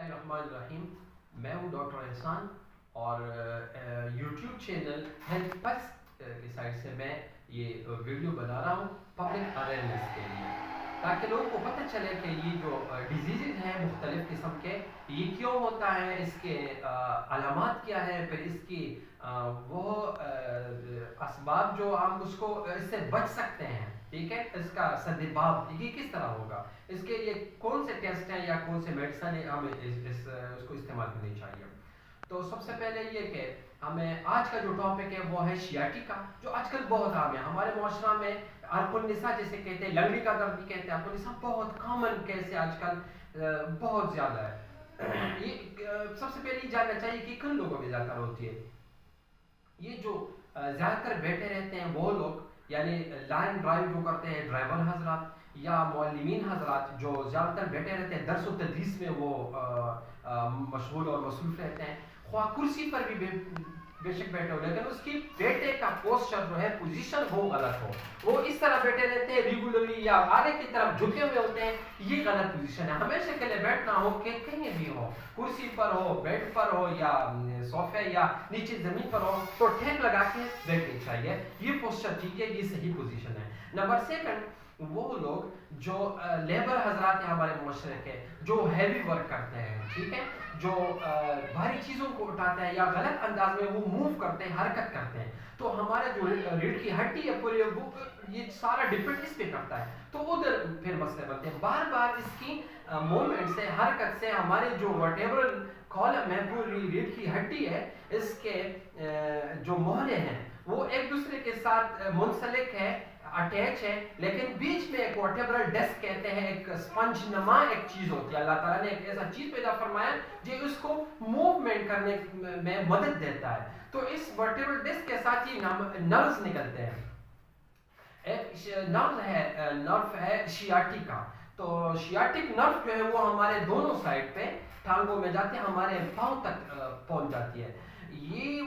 الرحمن الرحیم. میں ہوں ڈاکٹر احسان اور یوٹیوب چینل ہیلتھ پلس کی سائٹ سے میں یہ ویڈیو بنا رہا ہوں پبلک اویئرنیس کے لیے، تاکہ لوگوں کو پتہ چلے کہ یہ جو ڈیزیزز ہیں مختلف قسم کے یہ کیوں ہوتا ہے، اس کے علامات کیا ہے، پھر اس کی وہ اسباب جو ہم اس کو اس سے بچ سکتے ہیں، ٹھیک ہے، اس کا سدباب یہ کس طرح ہوگا، اس کے لیے کون سے ٹیسٹ ہیں یا کون سے میڈیسن ہیں ہمیں اس کو استعمال کرنی چاہیے. تو سب سے پہلے یہ کہ ہمیں آج کا جو ٹاپک ہے وہ ہے شیاٹیکا، جو آج کل بہت عام ہے ہمارے معاشرہ میں. عرق النساء جسے کہتے ہیں، لنگڑی کا درد بھی کہتے ہیں، عرق النساء بہت کامن کیس ہے آج کل، بہت زیادہ ہے. یہ سب سے پہلے یہ جاننا چاہیے کہ کن لوگوں میں زیادہ تر ہوتی ہے. یہ جو زیادہ تر بیٹھے رہتے ہیں وہ لوگ، یعنی لائن ڈرائیو جو کرتے ہیں ڈرائیور حضرات یا معلمین حضرات جو زیادہ تر بیٹھے رہتے ہیں درس و تدریس میں وہ مشغول اور مصروف رہتے ہیں، خواہ کرسی پر بھی بے شک بیٹھے ہو، لیکن اس کی بیٹے کا پوسچر جو ہے پوزیشن وہ غلط ہو، وہ اس طرح بیٹھے رہتے ہیں ریگولرلی یا آگے کی طرف جھکے ہوئے ہوتے ہیں، یہ غلط پوزیشن ہے. ہمیشہ کے لیے بیٹھنا ہو کہ کہیں بھی ہو، کرسی پر ہو، بیڈ پر ہو یا صوفے یا نیچے زمین پر ہو، تو ٹھیک لگا کے بیٹھنی چاہیے. یہ پوسچر ٹھیک ہے، یہ صحیح پوزیشن ہے. نمبر سیکنڈ، وہ لوگ جو لیبر حضرات ہیں ہمارے معاشرے کے، جو ہیوی ورک کرتے ہیں، ٹھیک ہے، جو بھاری چیزوں کو اٹھاتے ہیں یا غلط انداز میں وہ موو کرتے ہیں، حرکت کرتے ہیں، تو ہمارے جو ریڑھ کی ہڈی ہے پورے وہ یہ سارا ڈپینڈ اس پہ کرتا ہے، تو ادھر پھر مسئلے بنتے ہیں. بار بار اس کی موومنٹ سے، حرکت سے ہمارے جو ورٹیبرل کالم ہے، پوری ریڑھ کی ہڈی ہے، اس کے جو موہرے ہیں وہ ایک دوسرے کے ساتھ منسلک ہے، اٹیچ ہے، لیکن بیچ میں ایک ورٹیبرل ڈسک کہتے ہیں، ایک سپنج نما ایک چیز ہوتی ہے. اللہ تعالیٰ نے ایک ایسا چیز پیدا فرمایا جو اس کو موومنٹ کرنے میں مدد دیتا ہے. تو اس ورٹیبرل ڈسک کے ساتھ ہی نروز نکلتے ہیں. ایک نرو ہے شیاٹیکا. تو شیاٹک نرو جو ہے وہ ہمارے دونوں سائڈ پہ ٹانگوں میں جاتے ہیں، ہمارے پاؤں تک پہنچ جاتی ہے. یہ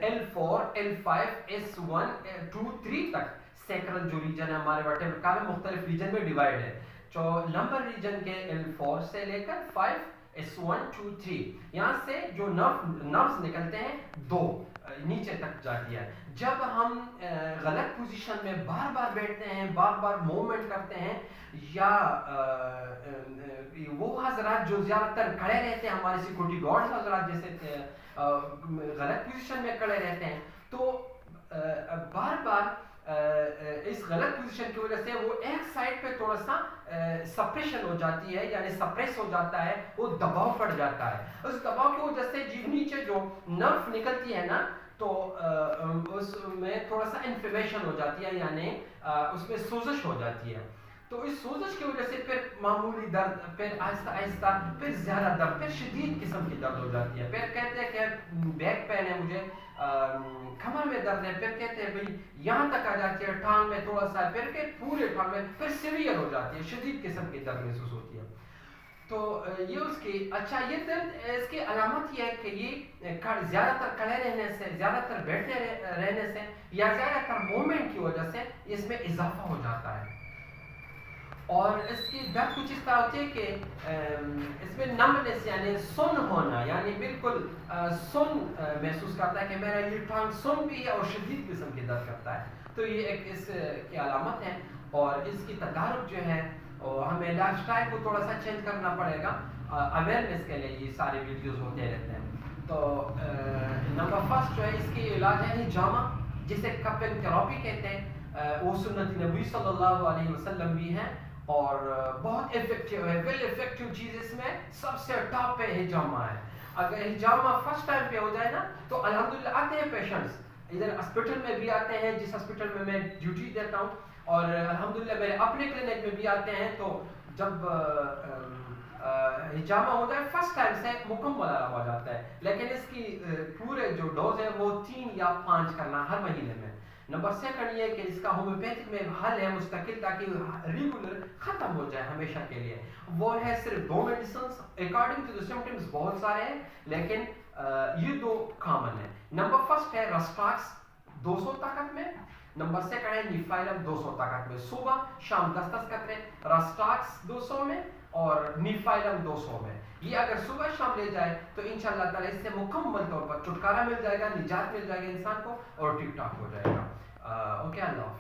L4 L5 S1 2 3 تک سیکرل جو ریجن ہے ہمارے ورٹیبرل کا مختلف ریجن میں ڈیوائڈ ہے. جو لمبر ریجن کے L4 سے لے کر 5 S1 2 3 یہاں سے جو نروز نکلتے ہیں دو نیچے تک جاتی ہے. جب ہم غلط پوزیشن میں بار بار بیٹھتے ہیں، بار بار موومنٹ کرتے ہیں، یا وہ حضرات جو زیادہ تر کھڑے رہتے ہیں، ہمارے سیکورٹی گارڈ حضرات جیسے غلط پوزیشن میں کھڑے رہتے ہیں، تو بار بار اس غلط پوزیشن کی وجہ سے وہ ایک سائڈ پہ تھوڑا سا سپریشن ہو جاتی ہے، یعنی سپریس ہو جاتا ہے، وہ دباؤ پڑ جاتا ہے. اس دباؤ کی وجہ سے نیچے جو نرو نکلتی ہے نا، تو اس میں تھوڑا سا انفلیمیشن ہو جاتی ہے، یعنی اس میں سوزش ہو جاتی ہے. تو اس سوزش کی وجہ سے پھر معمولی درد، پھر آہستہ آہستہ پھر زیادہ درد، پھر شدید قسم کی درد ہو جاتی ہے. پھر کہتے ہیں کہ بیک پین ہے، مجھے کمر میں درد ہے، پھر کہتے ہیں بھائی یہاں تک آ جاتی ہے، ٹانگ میں تھوڑا سا، پھر کہ پورے ٹانگ میں، پھر سیویئر ہو جاتی ہے، شدید قسم کی درد محسوس ہوتی ہے. تو یہ اس کی یہ درد، اس کی علامت یہ ہے کہ یہ زیادہ تر کھڑے رہنے سے، زیادہ تر بیٹھے رہنے سے یا زیادہ تر موومنٹ کی وجہ سے اس میں اضافہ ہو جاتا ہے. اور اس کی درد کچھ اس طرح ہوتی ہے کہ اس میں نمبنس یعنی سن ہونا، یعنی بالکل سن محسوس کرتا ہے کہ میرا یہ ٹانگ سن بھی ہے اور شدید قسم کی درد کرتا ہے. تو یہ ایک اس کی علامت ہے. اور اس کی تدارک جو ہے ہمیں لائف سٹائل کو تھوڑا سا چینج کرنا پڑے گا. اویئرنیس کے لیے یہ سارے ویڈیوز ہوتے رہتے ہیں. تو نمبر فرسٹ جو ہے اس کی علاج ہے ہجامہ، جسے کپل تھراپی کہتے ہیں. وہ سنت نبی صلی اللہ علیہ وسلم بھی ہے اور بہت افیکٹو ہے. ویل افیکٹو چیز اس میں سب سے ٹاپ پہ ہجامہ ہے. اگر ہجامہ فرسٹ ٹائم پہ ہو جائے نا تو الحمدللہ آتے ہیں پیشنٹس ادھر ہاسپٹل میں بھی آتے ہیں، جس ہاسپٹل میں ڈیوٹی دیتا ہوں، اور الحمدللہ میرے اپنے کلینک میں بھی آتے ہیں. تو جب ہجامہ ہو جائے فرسٹ ٹائم سے مکمل آرام ہو جاتا ہے، لیکن اس کی پورے جو ڈوز ہے وہ 3 یا 5 کرنا ہر مہینے میں. نمبر سیکنڈ یہ کہ اس کا ہومیوپیتھک میں حل ہے مستقل، تاکہ ریگولر ختم ہو جائے ہمیشہ کے لیے. وہ ہے صرف 2 medicines, according to the symptoms بہت سارے ہیں، لیکن یہ 2 کامن ہیں. نمبر فرسٹ ہے رسٹاکس 200 طاقت میں. نمبر سیکنڈ ہے نیفائلم 200 طاقت میں. صبح شام 10 قطرے رسٹاکس 200 میں اور نیفائلم 200 میں. یہ اگر صبح شام لے جائے تو انشاءاللہ تعالیٰ اس سے مکمل طور پر چھٹکارا مل جائے گا، نجات مل جائے گا انسان کو اور ٹھیک ٹھاک ہو جائے گا. اوکے، اللہ حافظ.